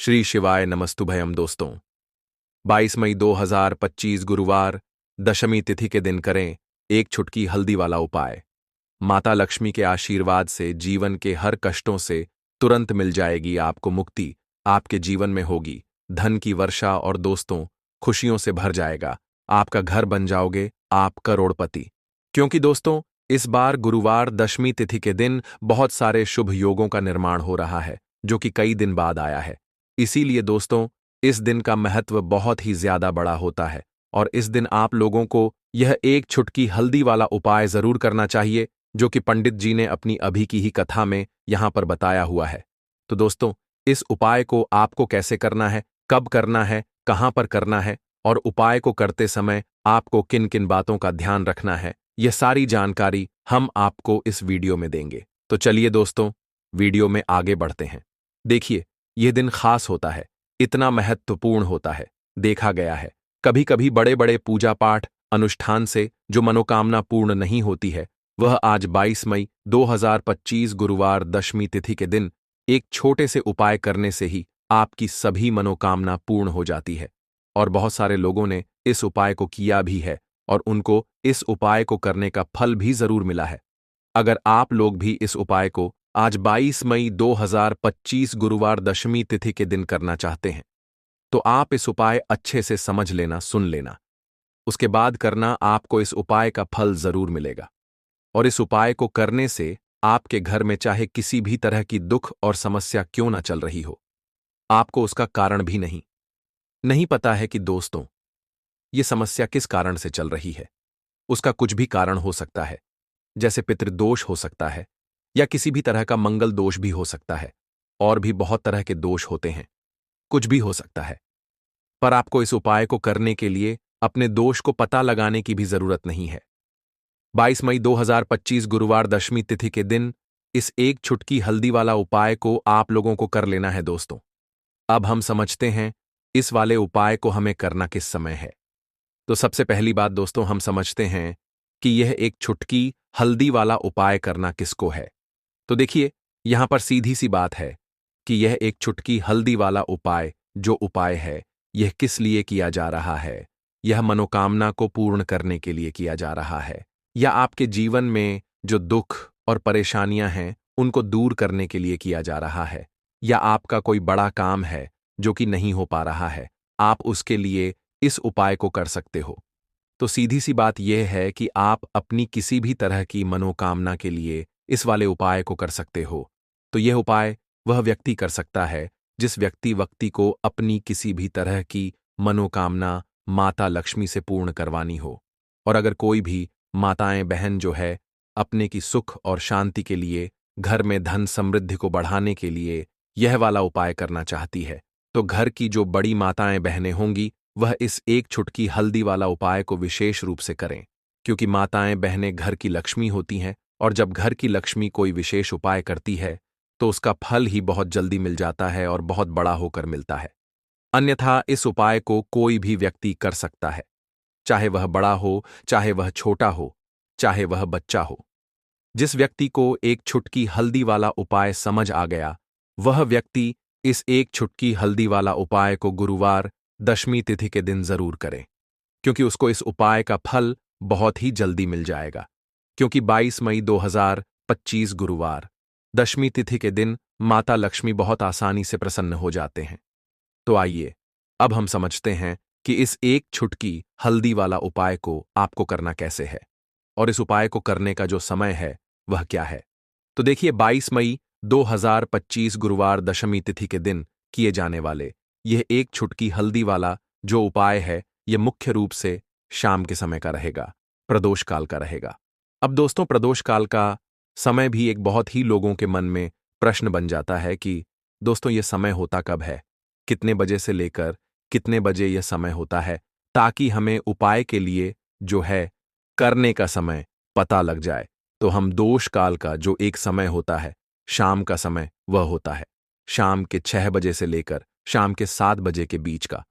श्री शिवाय नमस्तुभयम दोस्तों। 22 मई 2025 गुरुवार दशमी तिथि के दिन करें एक छुटकी हल्दी वाला उपाय। माता लक्ष्मी के आशीर्वाद से जीवन के हर कष्टों से तुरंत मिल जाएगी आपको मुक्ति। आपके जीवन में होगी धन की वर्षा और दोस्तों खुशियों से भर जाएगा। आपका घर बन जाओगे आप करोड़पति। क्योंकि दोस्तों इस बार गुरुवार दशमी तिथि के दिन बहुत सारे शुभ योगों का निर्माण हो रहा है जो कि कई दिन बाद आया है। इसीलिए दोस्तों इस दिन का महत्व बहुत ही ज्यादा बड़ा होता है और इस दिन आप लोगों को यह एक छुटकी हल्दी वाला उपाय जरूर करना चाहिए जो कि पंडित जी ने अपनी अभी की ही कथा में यहां पर बताया हुआ है। तो दोस्तों इस उपाय को आपको कैसे करना है, कब करना है, कहां पर करना है और उपाय को करते समय आपको किन किन बातों का ध्यान रखना है, यह सारी जानकारी हम आपको इस वीडियो में देंगे। तो चलिए दोस्तों वीडियो में आगे बढ़ते हैं। देखिए यह दिन खास होता है, इतना महत्वपूर्ण होता है। देखा गया है कभी कभी बड़े बड़े पूजा पाठ अनुष्ठान से जो मनोकामना पूर्ण नहीं होती है वह आज 22 मई 2025 गुरुवार दशमी तिथि के दिन एक छोटे से उपाय करने से ही आपकी सभी मनोकामना पूर्ण हो जाती है। और बहुत सारे लोगों ने इस उपाय को किया भी है और उनको इस उपाय को करने का फल भी जरूर मिला है। अगर आप लोग भी इस उपाय को आज 22 मई 2025 गुरुवार दशमी तिथि के दिन करना चाहते हैं तो आप इस उपाय अच्छे से समझ लेना, सुन लेना। उसके बाद करना, आपको इस उपाय का फल जरूर मिलेगा। और इस उपाय को करने से आपके घर में चाहे किसी भी तरह की दुख और समस्या क्यों ना चल रही हो, आपको उसका कारण भी नहीं पता है कि दोस्तों ये समस्या किस कारण से चल रही है। उसका कुछ भी कारण हो सकता है, जैसे पितृदोष हो सकता है या किसी भी तरह का मंगल दोष भी हो सकता है, और भी बहुत तरह के दोष होते हैं, कुछ भी हो सकता है। पर आपको इस उपाय को करने के लिए अपने दोष को पता लगाने की भी जरूरत नहीं है। 22 मई 2025 गुरुवार दशमी तिथि के दिन इस एक छुटकी हल्दी वाला उपाय को आप लोगों को कर लेना है दोस्तों। अब हम समझते हैं इस वाले उपाय को हमें करना किस समय है। तो सबसे पहली बात दोस्तों हम समझते हैं कि यह एक छुटकी हल्दी वाला उपाय करना किसको है। तो देखिए यहां पर सीधी सी बात है कि यह एक छुटकी हल्दी वाला उपाय जो उपाय है यह किस लिए किया जा रहा है। यह मनोकामना को पूर्ण करने के लिए किया जा रहा है, या आपके जीवन में जो दुख और परेशानियां हैं उनको दूर करने के लिए किया जा रहा है, या आपका कोई बड़ा काम है जो कि नहीं हो पा रहा है, आप उसके लिए इस उपाय को कर सकते हो। तो सीधी सी बात यह है कि आप अपनी किसी भी तरह की मनोकामना के लिए इस वाले उपाय को कर सकते हो। तो यह उपाय वह व्यक्ति कर सकता है जिस व्यक्ति को अपनी किसी भी तरह की मनोकामना माता लक्ष्मी से पूर्ण करवानी हो। और अगर कोई भी माताएं बहन जो है अपने की सुख और शांति के लिए, घर में धन समृद्धि को बढ़ाने के लिए यह वाला उपाय करना चाहती है, तो घर की जो बड़ी माताएं बहनें होंगी वह इस एक छुटकी हल्दी वाला उपाय को विशेष रूप से करें। क्योंकि माताएं बहनें घर की लक्ष्मी होती हैं और जब घर की लक्ष्मी कोई विशेष उपाय करती है तो उसका फल ही बहुत जल्दी मिल जाता है और बहुत बड़ा होकर मिलता है। अन्यथा इस उपाय को कोई भी व्यक्ति कर सकता है, चाहे वह बड़ा हो, चाहे वह छोटा हो, चाहे वह बच्चा हो। जिस व्यक्ति को एक छुटकी हल्दी वाला उपाय समझ आ गया वह व्यक्ति इस एक छुटकी हल्दी वाला उपाय को गुरुवार दशमी तिथि के दिन जरूर करे, क्योंकि उसको इस उपाय का फल बहुत ही जल्दी मिल जाएगा। क्योंकि 22 मई 2025 गुरुवार दशमी तिथि के दिन माता लक्ष्मी बहुत आसानी से प्रसन्न हो जाते हैं। तो आइए अब हम समझते हैं कि इस एक छुटकी हल्दी वाला उपाय को आपको करना कैसे है और इस उपाय को करने का जो समय है वह क्या है। तो देखिए 22 मई 2025 गुरुवार दशमी तिथि के दिन किए जाने वाले यह एक छुटकी हल्दी वाला जो उपाय है यह मुख्य रूप से शाम के समय का रहेगा, प्रदोष काल का रहेगा। अब दोस्तों प्रदोष काल का समय भी एक बहुत ही लोगों के मन में प्रश्न बन जाता है कि दोस्तों यह समय होता कब है, कितने बजे से लेकर कितने बजे यह समय होता है, ताकि हमें उपाय के लिए जो है करने का समय पता लग जाए। तो हम दोष काल का जो एक समय होता है, शाम का समय, वह होता है शाम के 6 बजे से लेकर शाम के 7 बजे के बीच का।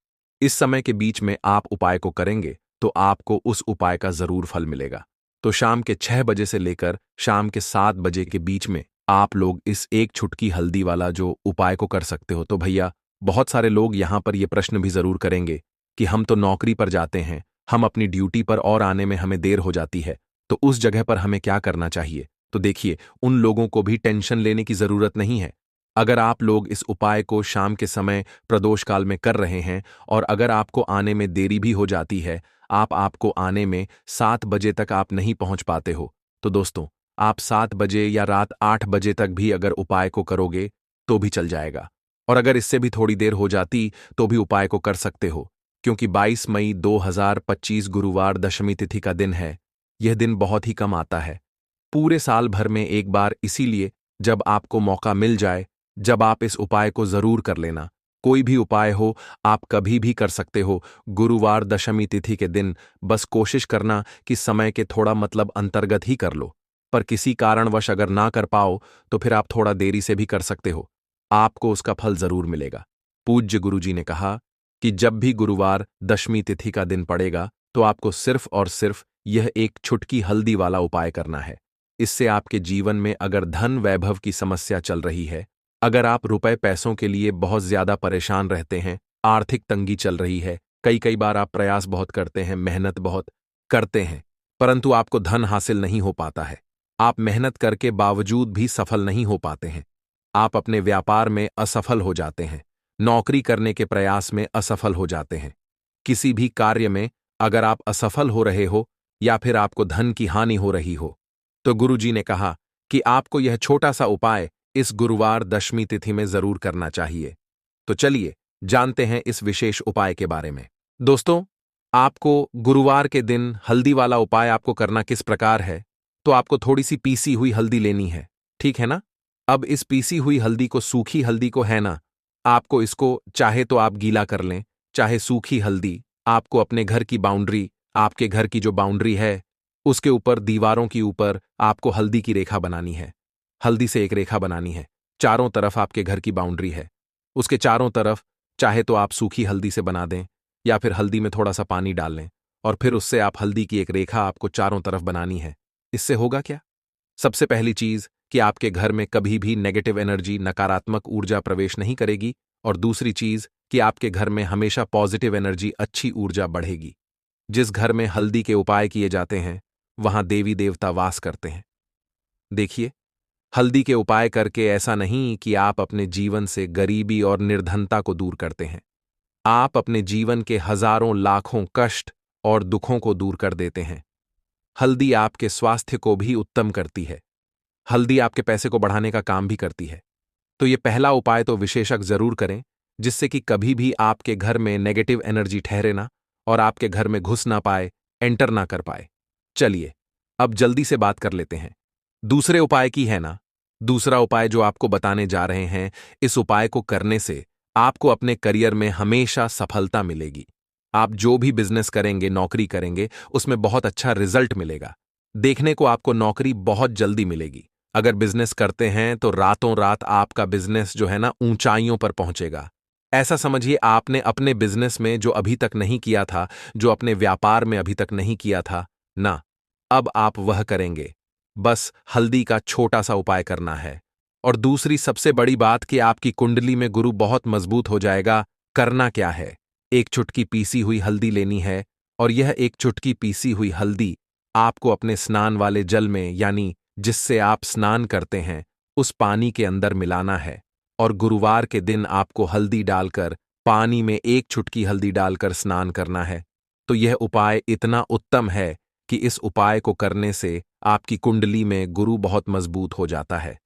इस समय के बीच में आप उपाय को करेंगे तो आपको उस उपाय का जरूर फल मिलेगा। तो शाम के 6 बजे से लेकर शाम के 7 बजे के बीच में आप लोग इस एक छुटकी हल्दी वाला जो उपाय को कर सकते हो। तो भैया बहुत सारे लोग यहाँ पर ये प्रश्न भी जरूर करेंगे कि हम तो नौकरी पर जाते हैं, हम अपनी ड्यूटी पर और आने में हमें देर हो जाती है, तो उस जगह पर हमें क्या करना चाहिए? तो देखिए, उन लोगों को भी टेंशन लेने की जरूरत नहीं है। अगर आप लोग इस उपाय को शाम के समय प्रदोष काल में कर रहे हैं और अगर आपको आने में देरी भी हो जाती है, आपको आने में 7 बजे तक आप नहीं पहुंच पाते हो, तो दोस्तों, आप 7 बजे या रात 8 बजे तक भी अगर उपाय को करोगे तो भी चल जाएगा। और अगर इससे भी थोड़ी देर हो जाती तो भी उपाय को कर सकते हो, क्योंकि 22 मई 2025 गुरुवार दशमी तिथि का दिन है। यह दिन बहुत ही कम आता है, पूरे साल भर में एक बार, इसीलिए जब आपको मौका मिल जाए, जब आप इस उपाय को जरूर कर लेना। कोई भी उपाय हो, आप कभी भी कर सकते हो। गुरुवार दशमी तिथि के दिन बस कोशिश करना कि समय के थोड़ा मतलब अंतर्गत ही कर लो। पर किसी कारणवश अगर ना कर पाओ तो फिर आप थोड़ा देरी से भी कर सकते हो, आपको उसका फल जरूर मिलेगा। पूज्य गुरुजी ने कहा कि जब भी गुरुवार दशमी तिथि का दिन पड़ेगा तो आपको सिर्फ और सिर्फ यह एक छुटकी हल्दी वाला उपाय करना है। इससे आपके जीवन में अगर धन वैभव की समस्या चल रही है, अगर आप रुपए पैसों के लिए बहुत ज्यादा परेशान रहते हैं, आर्थिक तंगी चल रही है, कई कई बार आप प्रयास बहुत करते हैं, मेहनत बहुत करते हैं, परंतु आपको धन हासिल नहीं हो पाता है, आप मेहनत करके बावजूद भी सफल नहीं हो पाते हैं, आप अपने व्यापार में असफल हो जाते हैं, नौकरी करने के प्रयास में असफल हो जाते हैं, किसी भी कार्य में अगर आप असफल हो रहे हो या फिर आपको धन की हानि हो रही हो, तो गुरुजी ने कहा कि आपको यह छोटा सा उपाय इस गुरुवार दशमी तिथि में जरूर करना चाहिए। तो चलिए जानते हैं इस विशेष उपाय के बारे में। दोस्तों, आपको गुरुवार के दिन हल्दी वाला उपाय आपको करना किस प्रकार है? तो आपको थोड़ी सी पीसी हुई हल्दी लेनी है, ठीक है ना? अब इस पीसी हुई हल्दी को, सूखी हल्दी को है ना, आपको इसको चाहे तो आप गीला कर लें, चाहे सूखी हल्दी, आपको अपने घर की बाउंड्री, आपके घर की जो बाउंड्री है उसके ऊपर, दीवारों के ऊपर आपको हल्दी की रेखा बनानी है। हल्दी से एक रेखा बनानी है, चारों तरफ आपके घर की बाउंड्री है, उसके चारों तरफ चाहे तो आप सूखी हल्दी से बना दें या फिर हल्दी में थोड़ा सा पानी डाल लें और फिर उससे आप हल्दी की एक रेखा आपको चारों तरफ बनानी है। इससे होगा क्या? सबसे पहली चीज कि आपके घर में कभी भी नेगेटिव एनर्जी, नकारात्मक ऊर्जा प्रवेश नहीं करेगी, और दूसरी चीज कि आपके घर में हमेशा पॉजिटिव एनर्जी, अच्छी ऊर्जा बढ़ेगी। जिस घर में हल्दी के उपाय किए जाते हैं वहां देवी देवता वास करते हैं। देखिए, हल्दी के उपाय करके ऐसा नहीं कि आप अपने जीवन से गरीबी और निर्धनता को दूर करते हैं, आप अपने जीवन के हजारों लाखों कष्ट और दुखों को दूर कर देते हैं। हल्दी आपके स्वास्थ्य को भी उत्तम करती है, हल्दी आपके पैसे को बढ़ाने का काम भी करती है। तो ये पहला उपाय तो विशेषक जरूर करें, जिससे कि कभी भी आपके घर में नेगेटिव एनर्जी ठहरे ना और आपके घर में घुस ना पाए, एंटर ना कर पाए। चलिए अब जल्दी से बात कर लेते हैं दूसरे उपाय की, है ना? दूसरा उपाय जो आपको बताने जा रहे हैं, इस उपाय को करने से आपको अपने करियर में हमेशा सफलता मिलेगी। आप जो भी बिजनेस करेंगे, नौकरी करेंगे, उसमें बहुत अच्छा रिजल्ट मिलेगा। देखने को आपको नौकरी बहुत जल्दी मिलेगी। अगर बिजनेस करते हैं तो रातों रात आपका बिजनेस जो है ना, ऊंचाइयों पर पहुंचेगा। ऐसा समझिए, आपने अपने बिजनेस में जो अभी तक नहीं किया था, जो अपने व्यापार में अभी तक नहीं किया था ना, अब आप वह करेंगे। बस हल्दी का छोटा सा उपाय करना है। और दूसरी सबसे बड़ी बात कि आपकी कुंडली में गुरु बहुत मजबूत हो जाएगा। करना क्या है? एक चुटकी पीसी हुई हल्दी लेनी है और यह एक चुटकी पीसी हुई हल्दी आपको अपने स्नान वाले जल में, यानी जिससे आप स्नान करते हैं, उस पानी के अंदर मिलाना है। और गुरुवार के दिन आपको हल्दी डालकर, पानी में एक चुटकी हल्दी डालकर स्नान करना है। तो यह उपाय इतना उत्तम है कि इस उपाय को करने से आपकी कुंडली में गुरु बहुत मजबूत हो जाता है।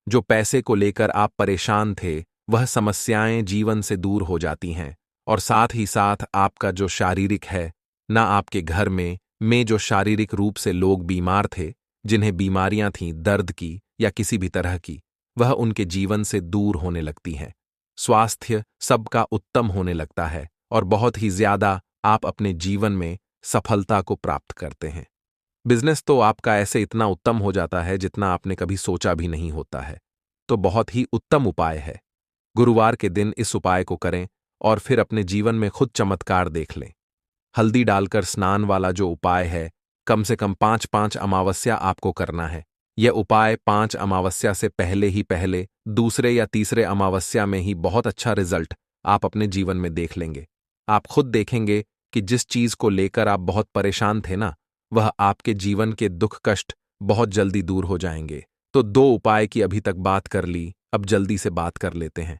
जो पैसे को लेकर आप परेशान थे, वह समस्याएं जीवन से दूर हो जाती हैं, और साथ ही साथ आपका जो शारीरिक है ना, आपके घर में जो शारीरिक रूप से लोग बीमार थे, जिन्हें बीमारियां थीं दर्द की या किसी भी तरह की, वह उनके जीवन से दूर होने लगती हैं। स्वास्थ्य सबका उत्तम होने लगता है और बहुत ही ज्यादा आप अपने जीवन में सफलता को प्राप्त करते हैं। बिजनेस तो आपका ऐसे इतना उत्तम हो जाता है जितना आपने कभी सोचा भी नहीं होता है। तो बहुत ही उत्तम उपाय है। गुरुवार के दिन इस उपाय को करें और फिर अपने जीवन में खुद चमत्कार देख लें। हल्दी डालकर स्नान वाला जो उपाय है, कम से कम 5-5 अमावस्या आपको करना है। यह उपाय 5 अमावस्या से पहले ही, पहले दूसरे या तीसरे अमावस्या में ही बहुत अच्छा रिजल्ट आप अपने जीवन में देख लेंगे। आप खुद देखेंगे कि जिस चीज को लेकर आप बहुत परेशान थे ना, वह आपके जीवन के दुख कष्ट बहुत जल्दी दूर हो जाएंगे। तो 2 उपाय की अभी तक बात कर ली, अब जल्दी से बात कर लेते हैं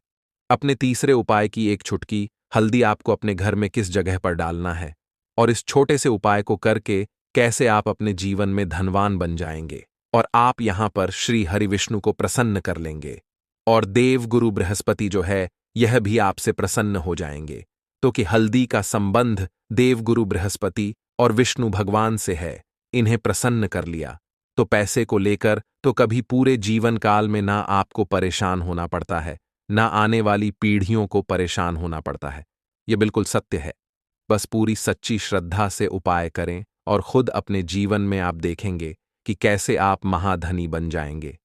अपने तीसरे उपाय की। एक चुटकी हल्दी आपको अपने घर में किस जगह पर डालना है, और इस छोटे से उपाय को करके कैसे आप अपने जीवन में धनवान बन जाएंगे, और आप यहां पर श्री हरि विष्णु को प्रसन्न कर लेंगे, और देव गुरु बृहस्पति जो है यह भी आपसे प्रसन्न हो जाएंगे। तो कि हल्दी का संबंध देव गुरु बृहस्पति और विष्णु भगवान से है, इन्हें प्रसन्न कर लिया तो पैसे को लेकर तो कभी पूरे जीवन काल में ना आपको परेशान होना पड़ता है, ना आने वाली पीढ़ियों को परेशान होना पड़ता है। यह बिल्कुल सत्य है। बस पूरी सच्ची श्रद्धा से उपाय करें और खुद अपने जीवन में आप देखेंगे कि कैसे आप महाधनी बन जाएंगे।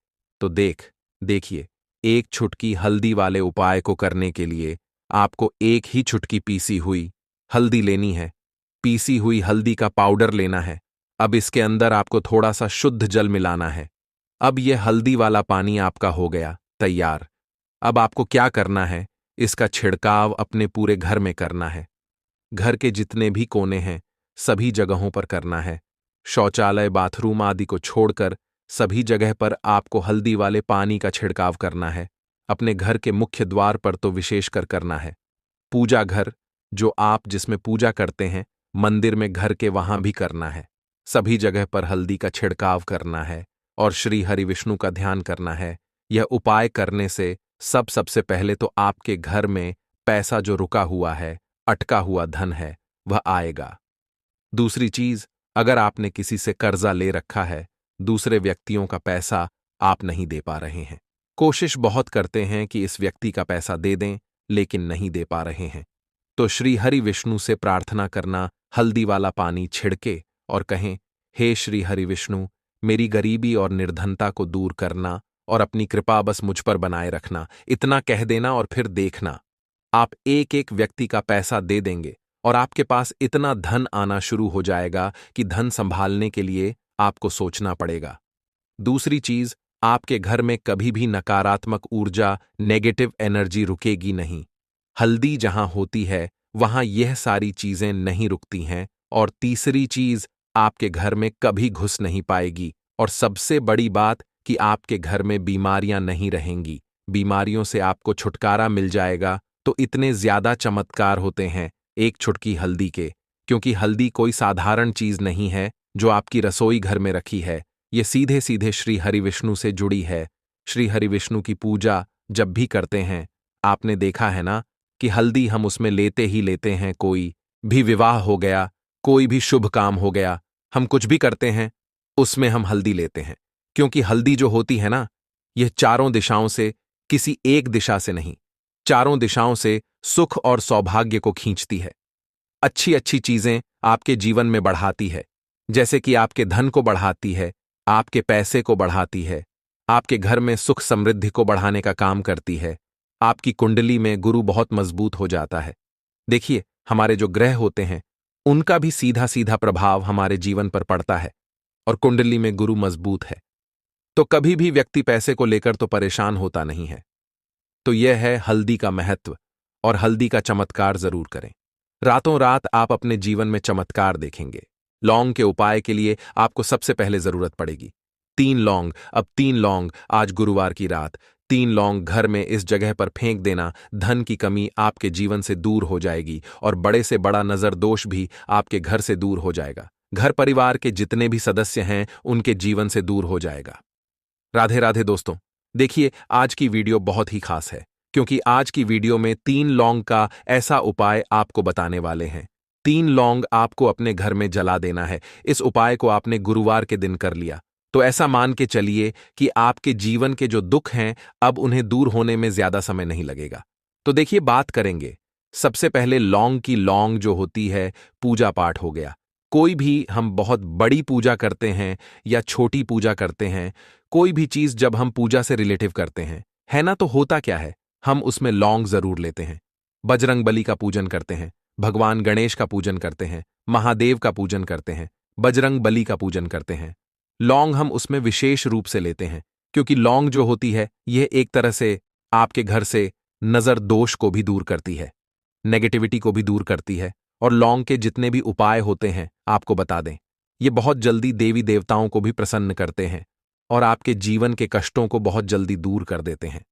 तो देखिए, एक चुटकी हल्दी वाले उपाय को करने के लिए आपको एक ही चुटकी पीसी हुई हल्दी लेनी है। पीसी हुई हल्दी का पाउडर लेना है। अब इसके अंदर आपको थोड़ा सा शुद्ध जल मिलाना है। अब यह हल्दी वाला पानी आपका हो गया तैयार। अब आपको क्या करना है, इसका छिड़काव अपने पूरे घर में करना है। घर के जितने भी कोने हैं सभी जगहों पर करना है। शौचालय, बाथरूम आदि को छोड़कर सभी जगह पर आपको हल्दी वाले पानी का छिड़काव करना है। अपने घर के मुख्य द्वार पर तो विशेषकर करना है। पूजा घर, जो आप जिसमें पूजा करते हैं, मंदिर में घर के वहां भी करना है। सभी जगह पर हल्दी का छिड़काव करना है और श्री हरि विष्णु का ध्यान करना है। यह उपाय करने से सबसे पहले तो आपके घर में पैसा जो रुका हुआ है, अटका हुआ धन है, वह आएगा। दूसरी चीज, अगर आपने किसी से कर्जा ले रखा है, दूसरे व्यक्तियों का पैसा आप नहीं दे पा रहे हैं, कोशिश बहुत करते हैं कि इस व्यक्ति का पैसा दे दें, लेकिन नहीं दे पा रहे हैं, तो श्री हरि विष्णु से प्रार्थना करना, हल्दी वाला पानी छिड़के और कहें, हे श्री हरि विष्णु, मेरी गरीबी और निर्धनता को दूर करना और अपनी कृपा बस मुझ पर बनाए रखना। इतना कह देना और फिर देखना, आप एक एक व्यक्ति का पैसा दे देंगे और आपके पास इतना धन आना शुरू हो जाएगा कि धन संभालने के लिए आपको सोचना पड़ेगा। दूसरी चीज, आपके घर में कभी भी नकारात्मक ऊर्जा, नेगेटिव एनर्जी रुकेगी नहीं। हल्दी जहां होती है वहां यह सारी चीजें नहीं रुकती हैं। और तीसरी चीज, आपके घर में कभी घुस नहीं पाएगी। और सबसे बड़ी बात कि आपके घर में बीमारियां नहीं रहेंगी। बीमारियों से आपको छुटकारा मिल जाएगा। तो इतने ज्यादा चमत्कार होते हैं एक चुटकी हल्दी के, क्योंकि हल्दी कोई साधारण चीज नहीं है जो आपकी रसोई घर में रखी है। ये सीधे सीधे श्री हरि विष्णु से जुड़ी है। श्री हरि विष्णु की पूजा जब भी करते हैं, आपने देखा है ना कि हल्दी हम उसमें लेते ही लेते हैं। कोई भी विवाह हो गया, कोई भी शुभ काम हो गया, हम कुछ भी करते हैं उसमें हम हल्दी लेते हैं, क्योंकि हल्दी जो होती है ना, यह चारों दिशाओं से, किसी एक दिशा से नहीं, चारों दिशाओं से सुख और सौभाग्य को खींचती है। अच्छी अच्छी चीजें आपके जीवन में बढ़ाती है, जैसे कि आपके धन को बढ़ाती है, आपके पैसे को बढ़ाती है, आपके घर में सुख समृद्धि को बढ़ाने का काम करती है। आपकी कुंडली में गुरु बहुत मजबूत हो जाता है। देखिए, हमारे जो ग्रह होते हैं उनका भी सीधा सीधा प्रभाव हमारे जीवन पर पड़ता है, और कुंडली में गुरु मजबूत है तो कभी भी व्यक्ति पैसे को लेकर तो परेशान होता नहीं है। तो यह है हल्दी का महत्व, और हल्दी का चमत्कार जरूर करें। रातों रात आप अपने जीवन में चमत्कार देखेंगे। लौंग के उपाय के लिए आपको सबसे पहले जरूरत पड़ेगी 3 लौंग। अब 3 लौंग, आज गुरुवार की रात 3 लौंग घर में इस जगह पर फेंक देना। धन की कमी आपके जीवन से दूर हो जाएगी और बड़े से बड़ा नजर दोष भी आपके घर से दूर हो जाएगा। घर परिवार के जितने भी सदस्य हैं उनके जीवन से दूर हो जाएगा। राधे राधे दोस्तों, देखिए आज की वीडियो बहुत ही खास है, क्योंकि आज की वीडियो में 3 लौंग का ऐसा उपाय आपको बताने वाले हैं। 3 लौंग आपको अपने घर में जला देना है। इस उपाय को आपने गुरुवार के दिन कर लिया तो ऐसा मान के चलिए कि आपके जीवन के जो दुख हैं अब उन्हें दूर होने में ज्यादा समय नहीं लगेगा। तो देखिए, बात करेंगे सबसे पहले लौंग की। लौंग जो होती है, पूजा पाठ हो गया, कोई भी हम बहुत बड़ी पूजा करते हैं या छोटी पूजा करते हैं, कोई भी चीज जब हम पूजा से रिलेटिव करते हैं, है ना, तो होता क्या है, हम उसमें लौंग जरूर लेते हैं। बजरंग बली का पूजन करते हैं, भगवान गणेश का पूजन करते हैं, महादेव का पूजन करते हैं, बजरंग बली का पूजन करते हैं। लौंग हम उसमें विशेष रूप से लेते हैं, क्योंकि लौंग जो होती है यह एक तरह से आपके घर से नजर दोष को भी दूर करती है, नेगेटिविटी को भी दूर करती है। और लौंग के जितने भी उपाय होते हैं आपको बता दें, ये बहुत जल्दी देवी देवताओं को भी प्रसन्न करते हैं और आपके जीवन के कष्टों को बहुत जल्दी दूर कर देते हैं।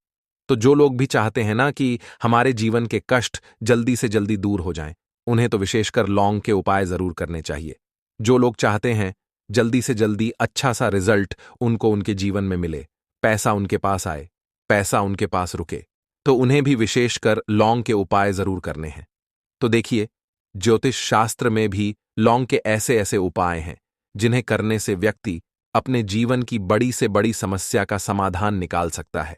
तो जो लोग भी चाहते हैं ना कि हमारे जीवन के कष्ट जल्दी से जल्दी दूर हो जाएं, उन्हें तो विशेषकर लौंग के उपाय जरूर करने चाहिए। जो लोग चाहते हैं जल्दी से जल्दी अच्छा सा रिजल्ट उनको उनके जीवन में मिले, पैसा उनके पास आए, पैसा उनके पास रुके, तो उन्हें भी विशेषकर लौंग के उपाय जरूर करने हैं। तो देखिए, ज्योतिष शास्त्र में भी लौंग के ऐसे ऐसे उपाय हैं जिन्हें करने से व्यक्ति अपने जीवन की बड़ी से बड़ी समस्या का समाधान निकाल सकता है।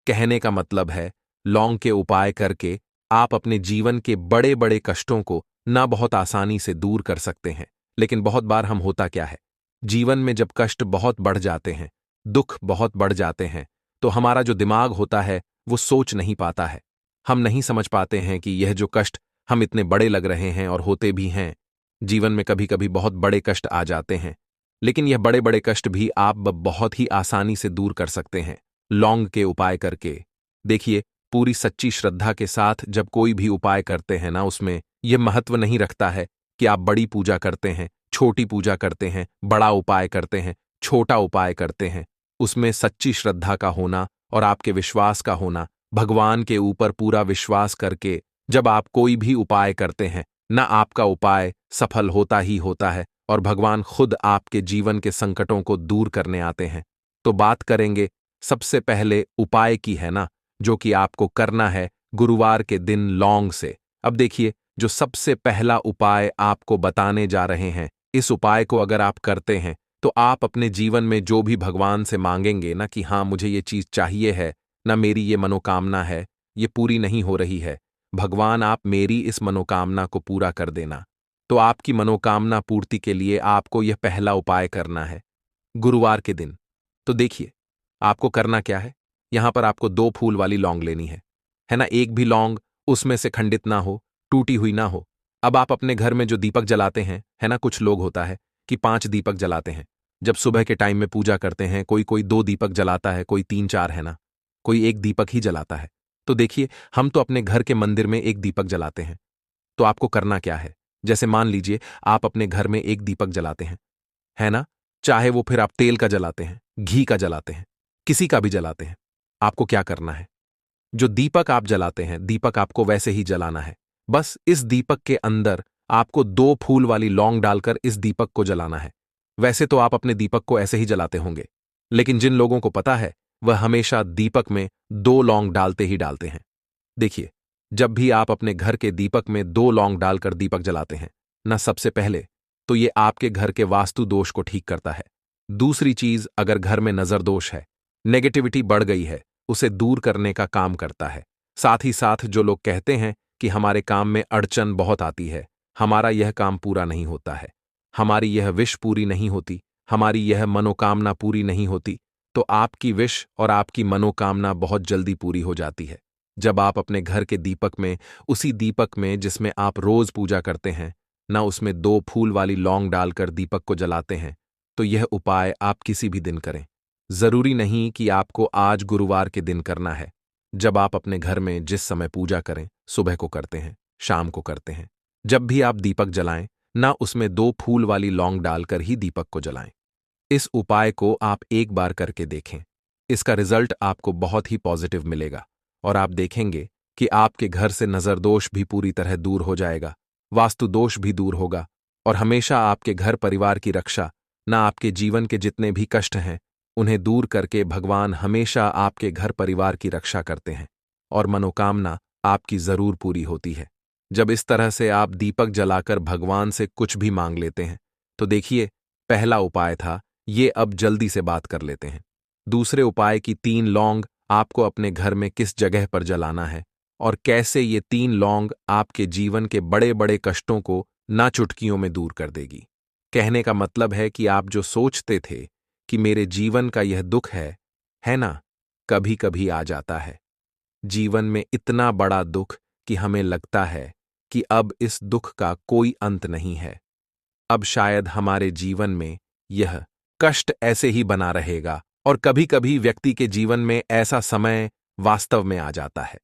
कहने का मतलब है, लौंग के उपाय करके आप अपने जीवन के बड़े बड़े कष्टों को ना बहुत आसानी से दूर कर सकते हैं। लेकिन बहुत बार हम होता क्या है, जीवन में जब कष्ट बहुत बढ़ जाते हैं, दुख बहुत बढ़ जाते हैं, तो हमारा जो दिमाग होता है वो सोच नहीं पाता है। हम नहीं समझ पाते हैं कि यह जो कष्ट हम इतने बड़े लग रहे हैं और होते भी हैं। जीवन में कभी कभी बहुत बड़े कष्ट आ जाते हैं, लेकिन यह बड़े बड़े कष्ट भी आप बहुत ही आसानी से दूर कर सकते हैं लौंग के उपाय करके। देखिए, पूरी सच्ची श्रद्धा के साथ जब कोई भी उपाय करते हैं ना, उसमें यह महत्व नहीं रखता है कि आप बड़ी पूजा करते हैं, छोटी पूजा करते हैं, बड़ा उपाय करते हैं, छोटा उपाय करते हैं। उसमें सच्ची श्रद्धा का होना और आपके विश्वास का होना, भगवान के ऊपर पूरा विश्वास करके जब आप कोई भी उपाय करते हैं ना, आपका उपाय सफल होता ही होता है और भगवान खुद आपके जीवन के संकटों को दूर करने आते हैं। तो बात करेंगे सबसे पहले उपाय की, है ना, जो कि आपको करना है गुरुवार के दिन लौंग से। अब देखिए, जो सबसे पहला उपाय आपको बताने जा रहे हैं, इस उपाय को अगर आप करते हैं तो आप अपने जीवन में जो भी भगवान से मांगेंगे ना कि हाँ मुझे ये चीज चाहिए है, ना मेरी ये मनोकामना है, ये पूरी नहीं हो रही है, भगवान आप मेरी इस मनोकामना को पूरा कर देना। तो आपकी मनोकामना पूर्ति के लिए आपको यह पहला उपाय करना है गुरुवार के दिन। तो देखिए, आपको करना क्या है, यहां पर आपको 2 फूल वाली लौंग लेनी है ना। एक भी लौंग उसमें से खंडित ना हो, टूटी हुई ना हो। अब आप अपने घर में जो दीपक जलाते हैं, है ना, कुछ लोग होता है कि 5 दीपक जलाते हैं जब सुबह के टाइम में पूजा करते हैं। कोई कोई 2 दीपक जलाता है, कोई 3-4, है ना, कोई 1 दीपक ही जलाता है। तो देखिए, हम तो अपने घर के मंदिर में 1 दीपक जलाते हैं। तो आपको करना क्या है, जैसे मान लीजिए आप अपने घर में 1 दीपक जलाते हैं, है ना, चाहे वो फिर आप तेल का जलाते हैं, घी का जलाते हैं, किसी का भी जलाते हैं। आपको क्या करना है, जो दीपक आप जलाते हैं, दीपक आपको वैसे ही जलाना है। बस इस दीपक के अंदर आपको 2 फूल वाली लौंग डालकर इस दीपक को जलाना है। वैसे तो आप अपने दीपक को ऐसे ही जलाते होंगे, लेकिन जिन लोगों को पता है वह हमेशा दीपक में 2 लौंग डालते ही डालते हैं। देखिए, जब भी आप अपने घर के दीपक में 2 लौंग डालकर दीपक जलाते हैं ना, सबसे पहले तो ये आपके घर के वास्तु दोष को ठीक करता है। दूसरी चीज, अगर घर में नजर दोष है, नेगेटिविटी बढ़ गई है, उसे दूर करने का काम करता है। साथ ही साथ जो लोग कहते हैं कि हमारे काम में अड़चन बहुत आती है, हमारा यह काम पूरा नहीं होता है, हमारी यह विश पूरी नहीं होती, हमारी यह मनोकामना पूरी नहीं होती, तो आपकी विश और आपकी मनोकामना बहुत जल्दी पूरी हो जाती है जब आप अपने घर के दीपक में, उसी दीपक में जिसमें आप रोज पूजा करते हैं ना, उसमें 2 फूल वाली लौंग डालकर दीपक को जलाते हैं। तो यह उपाय आप किसी भी दिन करें, जरूरी नहीं कि आपको आज गुरुवार के दिन करना है। जब आप अपने घर में जिस समय पूजा करें, सुबह को करते हैं, शाम को करते हैं, जब भी आप दीपक जलाएं ना, उसमें 2 फूल वाली लौंग डालकर ही दीपक को जलाएं। इस उपाय को आप एक बार करके देखें, इसका रिजल्ट आपको बहुत ही पॉजिटिव मिलेगा और आप देखेंगे कि आपके घर से नजरदोष भी पूरी तरह दूर हो जाएगा, वास्तु दोष भी दूर होगा और हमेशा आपके घर परिवार की रक्षा, ना आपके जीवन के जितने भी कष्ट हैं उन्हें दूर करके भगवान हमेशा आपके घर परिवार की रक्षा करते हैं और मनोकामना आपकी जरूर पूरी होती है। जब इस तरह से आप दीपक जलाकर भगवान से कुछ भी मांग लेते हैं, तो देखिए, पहला उपाय था ये, अब जल्दी से बात कर लेते हैं। दूसरे उपाय की 3 लौंग आपको अपने घर में किस जगह पर जलाना है और कैसे ये 3 लौंग आपके जीवन के बड़े बड़े कष्टों को ना चुटकियों में दूर कर देगी। कहने का मतलब है कि आप जो सोचते थे कि मेरे जीवन का यह दुख है ना, कभी कभी आ जाता है जीवन में इतना बड़ा दुख कि हमें लगता है कि अब इस दुख का कोई अंत नहीं है, अब शायद हमारे जीवन में यह कष्ट ऐसे ही बना रहेगा। और कभी कभी व्यक्ति के जीवन में ऐसा समय वास्तव में आ जाता है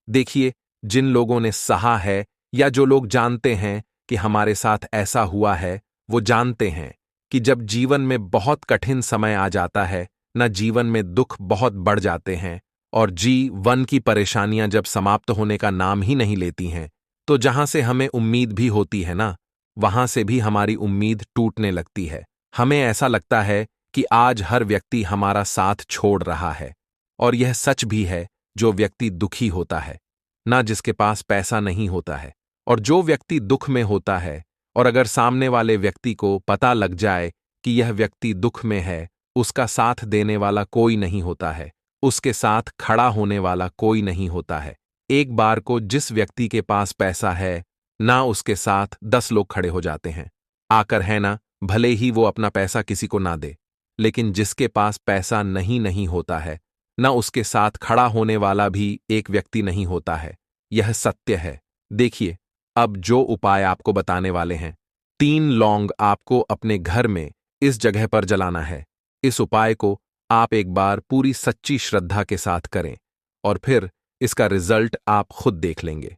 देखिए, जिन लोगों ने सहा है या जो लोग जानते हैं कि हमारे साथ ऐसा हुआ है, वो जानते हैं कि जब जीवन में बहुत कठिन समय आ जाता है, ना जीवन में दुख बहुत बढ़ जाते हैं और जीवन की परेशानियां जब समाप्त होने का नाम ही नहीं लेती हैं, तो जहां से हमें उम्मीद भी होती है ना, वहां से भी हमारी उम्मीद टूटने लगती है। हमें ऐसा लगता है कि आज हर व्यक्ति हमारा साथ छोड़ रहा है। और यह सच भी है, जो व्यक्ति दुखी होता है, ना जिसके पास पैसा नहीं होता है, और जो व्यक्ति दुख में होता है, और अगर सामने वाले व्यक्ति को पता लग जाए कि यह व्यक्ति दुख में है, उसका साथ देने वाला कोई नहीं होता है, उसके साथ खड़ा होने वाला कोई नहीं होता है। एक बार को जिस व्यक्ति के पास पैसा है, ना उसके साथ 10 लोग खड़े हो जाते हैं आकर, है ना, भले ही वो अपना पैसा किसी को ना दे, लेकिन जिसके पास पैसा नहीं होता है, ना उसके साथ खड़ा होने वाला भी एक व्यक्ति नहीं होता है। यह सत्य है। देखिए, अब जो उपाय आपको बताने वाले हैं, 3 लौंग आपको अपने घर में इस जगह पर जलाना है। इस उपाय को आप एक बार पूरी सच्ची श्रद्धा के साथ करें और फिर इसका रिजल्ट आप खुद देख लेंगे।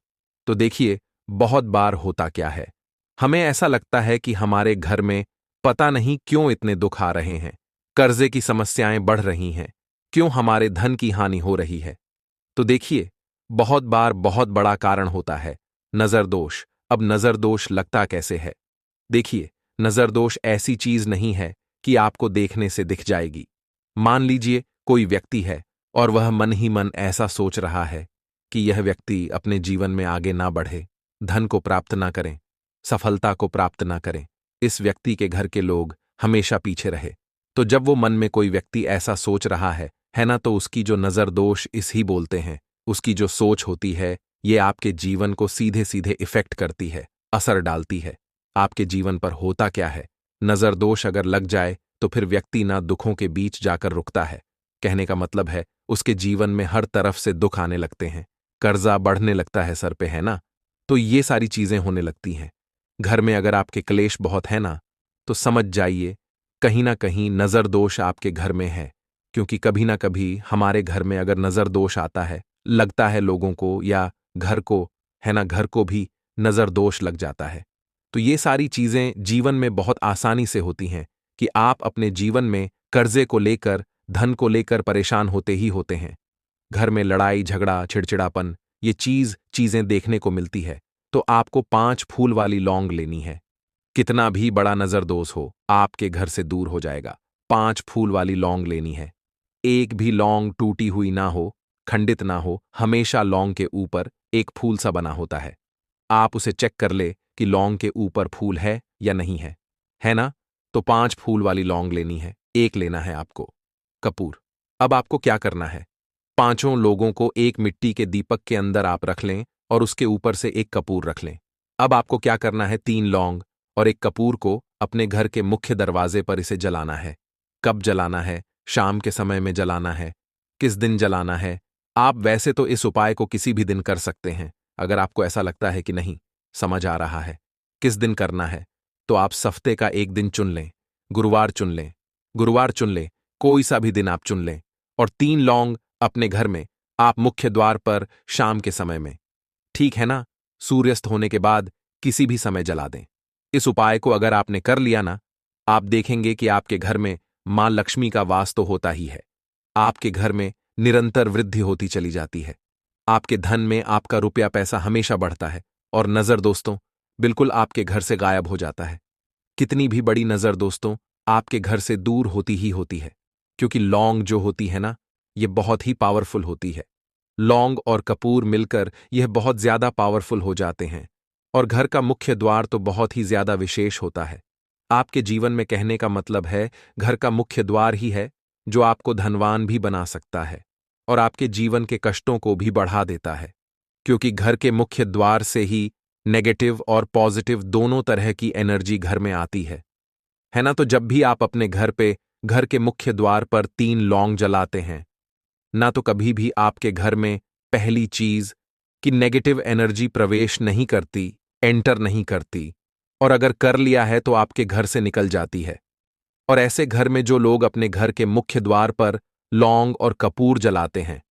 तो देखिए, बहुत बार होता क्या है, हमें ऐसा लगता है कि हमारे घर में पता नहीं क्यों इतने दुख आ रहे हैं, कर्जे की समस्याएं बढ़ रही हैं, क्यों हमारे धन की हानि हो रही है। तो देखिए, बहुत बार बहुत बड़ा कारण होता है नजर दोष। अब नजर दोष लगता कैसे है? देखिए, नजर दोष ऐसी चीज नहीं है कि आपको देखने से दिख जाएगी। मान लीजिए कोई व्यक्ति है और वह मन ही मन ऐसा सोच रहा है कि यह व्यक्ति अपने जीवन में आगे ना बढ़े, धन को प्राप्त ना करें, सफलता को प्राप्त ना करें, इस व्यक्ति के घर के लोग हमेशा पीछे रहे। तो जब वो मन में कोई व्यक्ति ऐसा सोच रहा है ना, तो उसकी जो नजर दोष इस ही बोलते हैं, उसकी जो सोच होती है, ये आपके जीवन को सीधे सीधे इफेक्ट करती है, असर डालती है। आपके जीवन पर होता क्या है, नजर दोष अगर लग जाए तो फिर व्यक्ति ना दुखों के बीच जाकर रुकता है। कहने का मतलब है, उसके जीवन में हर तरफ से दुख आने लगते हैं, कर्जा बढ़ने लगता है सर पे, है ना। तो ये सारी चीजें होने लगती हैं। घर में अगर आपके क्लेश बहुत है ना, तो समझ जाइए कहीं ना कहीं नजर दोष आपके घर में है। क्योंकि कभी ना कभी हमारे घर में अगर नजर दोष आता है, लगता है लोगों को या घर को, है ना, घर को भी नजर दोष लग जाता है। तो ये सारी चीजें जीवन में बहुत आसानी से होती हैं कि आप अपने जीवन में कर्जे को लेकर, धन को लेकर परेशान होते ही होते हैं। घर में लड़ाई झगड़ा चिड़चिड़ापन, ये चीजें देखने को मिलती है। तो आपको 5 फूल वाली लौंग लेनी है। कितना भी बड़ा नजरदोष हो, आपके घर से दूर हो जाएगा। 5 फूल वाली लौंग लेनी है। एक भी लौंग टूटी हुई ना हो, खंडित ना हो, हमेशा लौंग के ऊपर एक फूल सा बना होता है। आप उसे चेक कर ले कि लौंग के ऊपर फूल है या नहीं है ना। तो 5 फूल वाली लौंग लेनी है। एक लेना है आपको कपूर। अब आपको क्या करना है, पांचों लोगों को एक मिट्टी के दीपक के अंदर आप रख लें और उसके ऊपर से एक कपूर रख लें। अब आपको क्या करना है, 3 लौंग और एक कपूर को अपने घर के मुख्य दरवाजे पर इसे जलाना है। कब जलाना है? शाम के समय में जलाना है। किस दिन जलाना है? आप वैसे तो इस उपाय को किसी भी दिन कर सकते हैं। अगर आपको ऐसा लगता है कि नहीं समझ आ रहा है किस दिन करना है, तो आप हफ्ते का एक दिन चुन लें। गुरुवार चुन लें, गुरुवार चुन लें, कोई सा भी दिन आप चुन लें। और 3 लौंग अपने घर में आप मुख्य द्वार पर शाम के समय में, ठीक है ना, सूर्यास्त होने के बाद किसी भी समय जला दें। इस उपाय को अगर आपने कर लिया ना, आप देखेंगे कि आपके घर में मां लक्ष्मी का वास तो होता ही है। आपके घर में निरंतर वृद्धि होती चली जाती है। आपके धन में आपका रुपया पैसा हमेशा बढ़ता है। और नजर दोस्तों बिल्कुल आपके घर से गायब हो जाता है। कितनी भी बड़ी नजर दोस्तों आपके घर से दूर होती ही होती है। क्योंकि लौंग जो होती है ना, ये बहुत ही पावरफुल होती है। लौंग और कपूर मिलकर यह बहुत ज्यादा पावरफुल हो जाते हैं। और घर का मुख्य द्वार तो बहुत ही ज्यादा विशेष होता है। आपके जीवन में, कहने का मतलब है, घर का मुख्य द्वार ही है जो आपको धनवान भी बना सकता है और आपके जीवन के कष्टों को भी बढ़ा देता है। क्योंकि घर के मुख्य द्वार से ही नेगेटिव और पॉजिटिव दोनों तरह की एनर्जी घर में आती है ना। तो जब भी आप अपने घर पे, घर के मुख्य द्वार पर 3 लौंग जलाते हैं ना, तो कभी भी आपके घर में पहली चीज कि नेगेटिव एनर्जी प्रवेश नहीं करती, एंटर नहीं करती, और अगर कर लिया है तो आपके घर से निकल जाती है। और ऐसे घर में जो लोग अपने घर के मुख्य द्वार पर लौंग और कपूर जलाते हैं,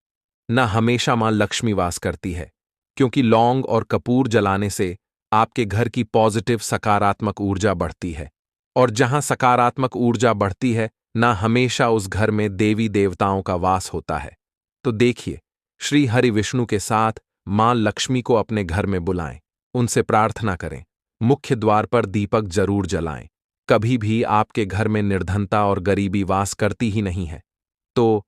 न हमेशा मां लक्ष्मी वास करती है, क्योंकि लौंग और कपूर जलाने से आपके घर की पॉजिटिव सकारात्मक ऊर्जा बढ़ती है, और जहां सकारात्मक ऊर्जा बढ़ती है ना हमेशा उस घर में देवी देवताओं का वास होता है। तो देखिए, श्री हरि विष्णु के साथ मां लक्ष्मी को अपने घर में बुलाएं, उनसे प्रार्थना करें, मुख्य द्वार पर दीपक जरूर जलाएं। कभी भी आपके घर में निर्धनता और गरीबी वास करती ही नहीं है। तो